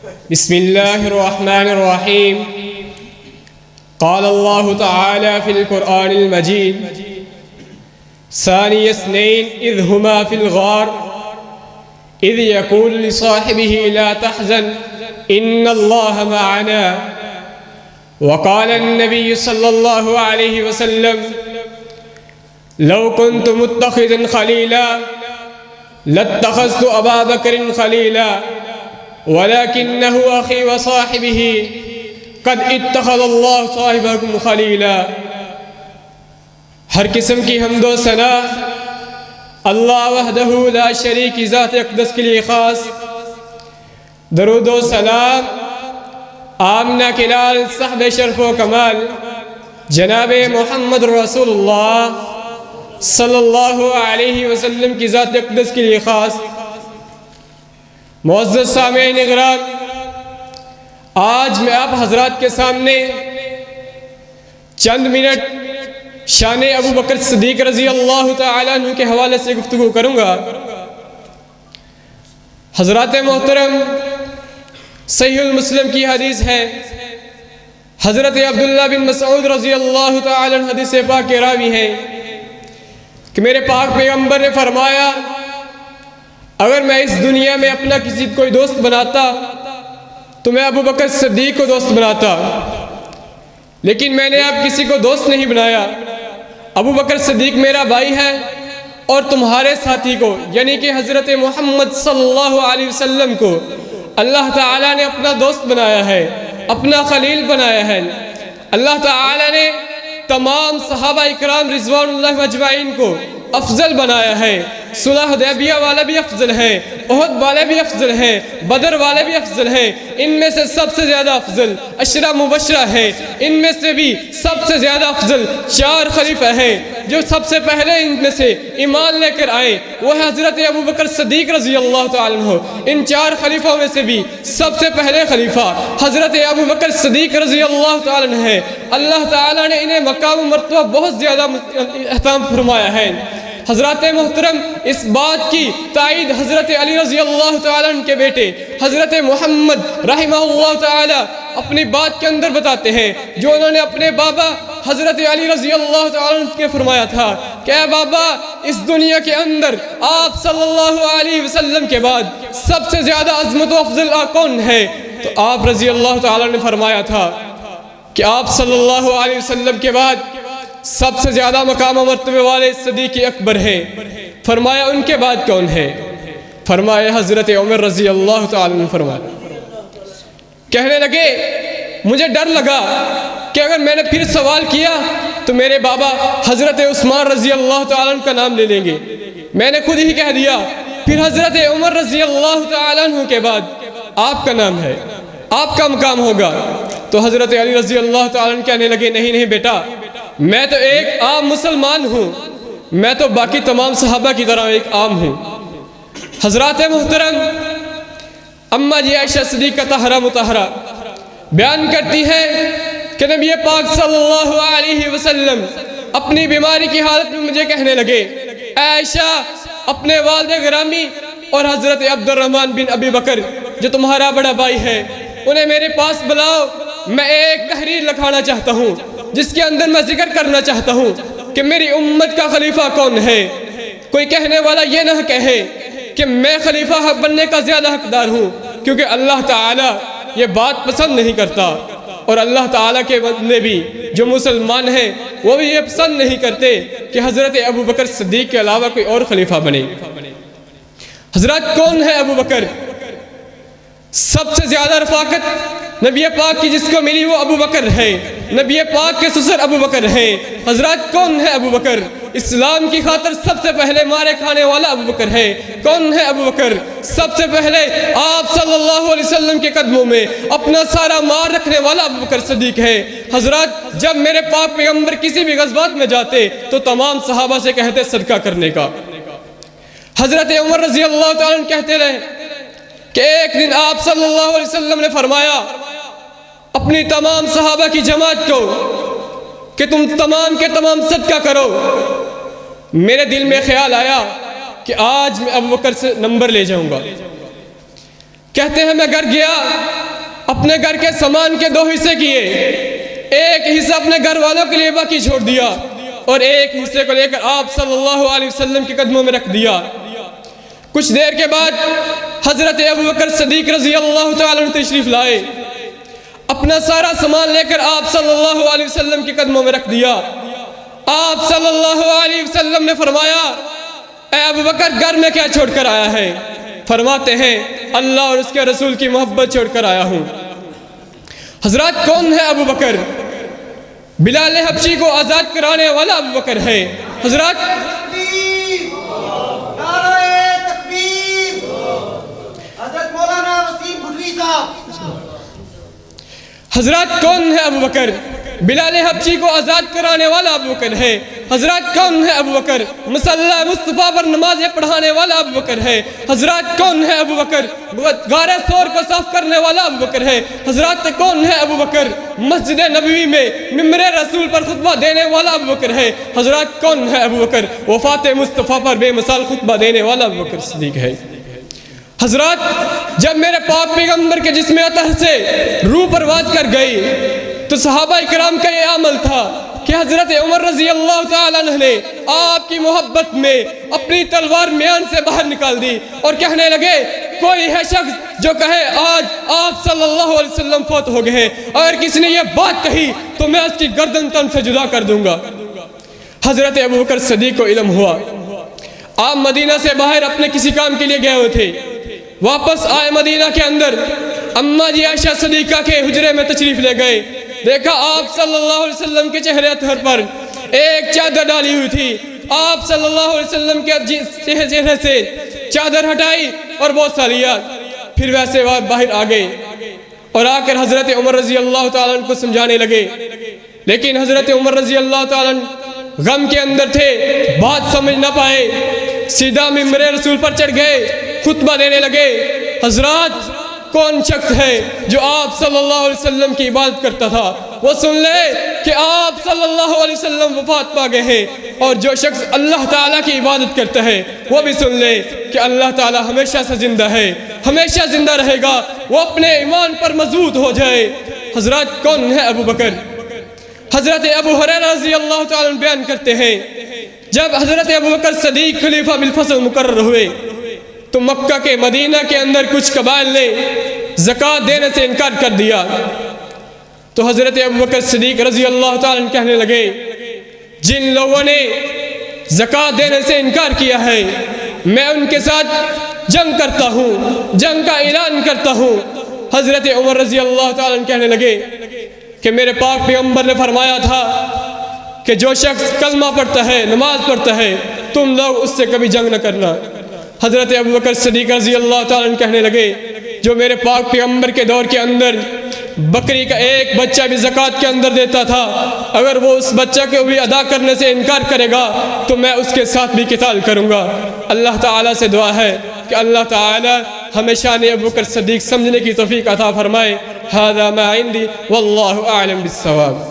بسم الله الرحمن الرحيم. قال الله تعالى في القرآن المجيد: ثاني اثنين إذ هما في الغار إذ يقول لصاحبه لا تحزن إن الله معنا. وقال النبي صلى الله عليه وسلم: لو كنت متخذا خليلا لاتخذت أبا بكر خليلا ولكنه أخي وصاحبه قد اتخذ اللہ صاحبکم خلیلا. ہر قسم کی حمد و ثنا اللہ وحدہ لا شریک کی ذات اقدس کے لیے خاص. درود و سلام آمنہ کے لال صاحب شرف و کمال جناب محمد رسول اللہ صلی اللہ علیہ وسلم کی ذات اقدس کے لیے خاص. معزز سامعین اکرام، آج میں آپ حضرات کے سامنے چند منٹ شان ابو بکر صدیق رضی اللہ تعالیٰ عنہ کے حوالے سے گفتگو کروں گا. حضرات محترم، صحیح المسلم کی حدیث ہے، حضرت عبداللہ بن مسعود رضی اللہ تعالیٰ عنہ حدیث پاک کے راوی ہیں کہ میرے پاک پیغمبر نے فرمایا، اگر میں اس دنیا میں اپنا کسی کوئی دوست بناتا تو میں ابو بکر صدیق کو دوست بناتا، لیکن میں نے اب کسی کو دوست نہیں بنایا. ابو بکر صدیق میرا بھائی ہے اور تمہارے ساتھی کو یعنی کہ حضرت محمد صلی اللہ علیہ وسلم کو اللہ تعالیٰ نے اپنا دوست بنایا ہے، اپنا خلیل بنایا ہے. اللہ تعالیٰ نے تمام صحابہ اکرام رضوان اللہ اجمعین کو افضل بنایا ہے. صلح حدیبیہ والے بھی افضل ہیں، احد والے بھی افضل ہیں، بدر والے بھی افضل ہیں. ان میں سے سب سے زیادہ افضل عشرہ مبشرہ ہے. ان میں سے بھی سب سے زیادہ افضل 4 خلیفہ ہیں جو سب سے پہلے ان میں سے ایمان لے کر آئے، وہ ہے حضرت ابو بکر صدیق رضی اللہ تعالیٰ عنہ. ان 4 خلیفوں میں سے بھی سب سے پہلے خلیفہ حضرت ابو بکر صدیق رضی اللہ تعالیٰ عنہ ہے. اللہ تعالیٰ نے انہیں مقام و مرتبہ بہت زیادہ احترام فرمایا ہے. حضرات محترم، اس بات کی تائید حضرت علی رضی اللہ تعالیٰ عنہ کے بیٹے حضرت محمد رحمہ اللہ تعالیٰ اپنی بات کے اندر بتاتے ہیں، جو انہوں نے اپنے بابا حضرت علی رضی اللہ تعالیٰ عنہ کے فرمایا تھا کہ اے بابا، اس دنیا کے اندر آپ صلی اللہ علیہ وسلم کے بعد سب سے زیادہ عظمت و افضل کون ہے؟ تو آپ رضی اللہ تعالیٰ نے فرمایا تھا کہ آپ صلی اللہ علیہ وسلم کے بعد سب سے زیادہ مقام و مرتبے والے صدیق اکبر ہیں. فرمایا ان کے بعد کون ہے؟ فرمایا حضرت عمر رضی اللہ تعالیٰ عنہ. فرمایا کہنے لگے مجھے ڈر لگا کہ اگر میں نے پھر سوال کیا تو میرے بابا حضرت عثمان رضی اللہ تعالیٰ عنہ کا نام لے لیں گے. میں نے خود ہی کہہ دیا پھر حضرت عمر رضی اللہ تعالیٰ عنہ کے بعد آپ کا نام ہے، آپ کا مقام ہوگا. تو حضرت علی رضی اللہ تعالیٰ عنہ کہنے لگے نہیں نہیں بیٹا، میں تو ایک عام مسلمان ہوں، میں تو باقی تمام صحابہ کی طرح ایک عام ہوں. حضرات محترم، اماں جی عائشہ صدیقہ طاہرہ مطہرہ بیان کرتی ہے کہ نبی پاک صلی اللہ علیہ وسلم اپنی بیماری کی حالت میں مجھے کہنے لگے اے عائشہ، اپنے والد گرامی اور حضرت عبد الرحمن بن ابی بکر جو تمہارا بڑا بھائی ہے انہیں میرے پاس بلاؤ، میں ایک تحریر لکھانا چاہتا ہوں جس کے اندر میں ذکر کرنا چاہتا ہوں کہ میری امت کا خلیفہ کون ہے. کوئی کہنے والا یہ نہ کہے کہ میں خلیفہ بننے کا زیادہ حقدار ہوں، کیونکہ اللہ تعالیٰ یہ بات پسند نہیں کرتا، اور اللہ تعالیٰ کے بندے بھی جو مسلمان ہیں وہ بھی یہ پسند نہیں کرتے کہ حضرت ابو بکر صدیق کے علاوہ کوئی اور خلیفہ بنے. حضرات کون ہے ابو بکر؟ سب سے زیادہ رفاقت نبی پاک کی جس کو ملی وہ ابو بکر ہے. نبی پاک کے سسر ابو بکر ہیں. حضرات کون ہے ابو بکر؟ اسلام کی خاطر سب سے پہلے مارے کھانے والا ابو بکر ہے. کون ہے ابو بکر؟ سب سے پہلے آپ صلی اللہ علیہ وسلم کے قدموں میں اپنا سارا مال رکھنے والا ابو بکر صدیق ہے. حضرات جب میرے پاک پیغمبر کسی بھی غزوات میں جاتے تو تمام صحابہ سے کہتے صدقہ کرنے کا. حضرت عمر رضی اللہ تعالیٰ عنہ کہتے رہے کہ ایک دن آپ صلی اللہ علیہ وسلم نے فرمایا اپنی تمام صحابہ کی جماعت کو کہ تم تمام کے تمام صدقہ کرو. میرے دل میں خیال آیا کہ آج میں ابو بکر سے نمبر لے جاؤں گا. کہتے ہیں میں گھر گیا اپنے گھر کے سامان کے 2 حصے کیے، ایک حصہ اپنے گھر والوں کے لیے باقی چھوڑ دیا اور ایک حصے کو لے کر آپ صلی اللہ علیہ وسلم کے قدموں میں رکھ دیا۔ کچھ دیر کے بعد حضرت ابوبکر صدیق رضی اللہ تعالیٰ عنہ تشریف لائے، اپنا سارا سامان لے کر آپ صلی اللہ علیہ وسلم کے قدموں میں رکھ دیا۔ آپ صلی اللہ علیہ وسلم نے فرمایا، اے ابوبکر گھر میں کیا چھوڑ کر آیا ہے؟ فرماتے ہیں، اللہ اور اس کے رسول کی محبت چھوڑ کر آیا ہوں۔ حضرات کون ہے ابوبکر؟ بلال حبشی کو آزاد کرانے والا ابوبکر ہے۔ حضرات حضرات کون ہے ابوبکر؟ بلال حبشی کو آزاد کرانے والا ابوبکر ہے۔ حضرات کون ہے ابوبکر؟ مصلی مصطفیٰ پر نمازیں پڑھانے والا ابوبکر ہے۔ حضرات کون ہے ابوبکر؟ غار ثور کو صاف کرنے والا ابوبکر ہے۔ حضرات کون ہے ابوبکر؟ مسجد نبوی میں ممبر رسول پر خطبہ دینے والا ابوبکر ہے۔ حضرات کون ہے ابوبکر؟ وفات مصطفیٰ پر بے مثال خطبہ دینے والا ابوبکر صدیق ہے۔ حضرات جب میرے پاک پیغمبر کے جسم اطہر سے روح پرواز کر گئی تو صحابہ کرام کا یہ عمل تھا کہ حضرت عمر رضی اللہ تعالیٰ عنہ نے آپ کی محبت میں اپنی تلوار میان سے باہر نکال دی اور کہنے لگے، کوئی ہے شخص جو کہے آج آپ صلی اللہ علیہ وسلم فوت ہو گئے، اگر کسی نے یہ بات کہی تو میں اس کی گردن تن سے جدا کر دوں گا۔ حضرت ابوبکر صدیق کو علم ہوا، آپ مدینہ سے باہر اپنے کسی کام کے لیے گئے ہوئے تھے، واپس آئے مدینہ کے اندر، اماں جی عائشہ صدیقہ کے حجرے میں تشریف لے گئے، دیکھا آپ صلی اللہ علیہ وسلم کے چہرے اطہر پر ایک چادر ڈالی ہوئی تھی۔ آپ صلی اللہ علیہ وسلم کے چہرے سے چادر ہٹائی اور بوسہ لیا، پھر ویسے باہر آ گئے اور آ کر حضرت عمر رضی اللہ تعالیٰ عنہ کو سمجھانے لگے، لیکن حضرت عمر رضی اللہ تعالیٰ عنہ غم کے اندر تھے، بات سمجھ نہ پائے، سیدھا ممبر رسول پر چڑھ گئے، خطبہ دینے لگے۔ حضرات کون شخص ہے جو آپ صلی اللہ علیہ وسلم کی عبادت کرتا تھا؟ وہ سن لے کہ آپ صلی اللہ علیہ وسلم وفات پا گئے ہیں، اور جو شخص اللہ تعالیٰ کی عبادت کرتا ہے وہ بھی سن لے کہ اللہ تعالیٰ ہمیشہ سے زندہ ہے، ہمیشہ زندہ رہے گا، وہ اپنے ایمان پر مضبوط ہو جائے۔ حضرات کون ہے ابوبکر؟ حضرت ابو ہریرہ رضی اللہ تعالیٰ بیان کرتے ہیں، جب حضرت ابوبکر صدیق خلیفہ بالفصل مقرر ہوئے تو مکہ کے مدینہ کے اندر کچھ قبائل نے زکوٰۃ دینے سے انکار کر دیا، تو حضرت ابوبکر صدیق رضی اللہ تعالیٰ عنہ کہنے لگے، جن لوگوں نے زکوٰۃ دینے سے انکار کیا ہے میں ان کے ساتھ جنگ کرتا ہوں، جنگ کا اعلان کرتا ہوں۔ حضرت عمر رضی اللہ تعالیٰ عنہ کہنے لگے کہ میرے پاک پیغمبر نے فرمایا تھا کہ جو شخص کلمہ پڑھتا ہے، نماز پڑھتا ہے، تم لوگ اس سے کبھی جنگ نہ کرنا۔ حضرت ابوبکر صدیق رضی اللہ تعالیٰ عنہ کہنے لگے، جو میرے پاک پیغمبر کے دور کے اندر بکری کا ایک بچہ بھی زکوٰۃ کے اندر دیتا تھا، اگر وہ اس بچہ کو بھی ادا کرنے سے انکار کرے گا تو میں اس کے ساتھ بھی قتال کروں گا۔ اللہ تعالیٰ سے دعا ہے کہ اللہ تعالیٰ ہمیں شان ابوبکر صدیق سمجھنے کی توفیق عطا فرمائے۔ ھذا ما عندي واللہ اعلم بالصواب۔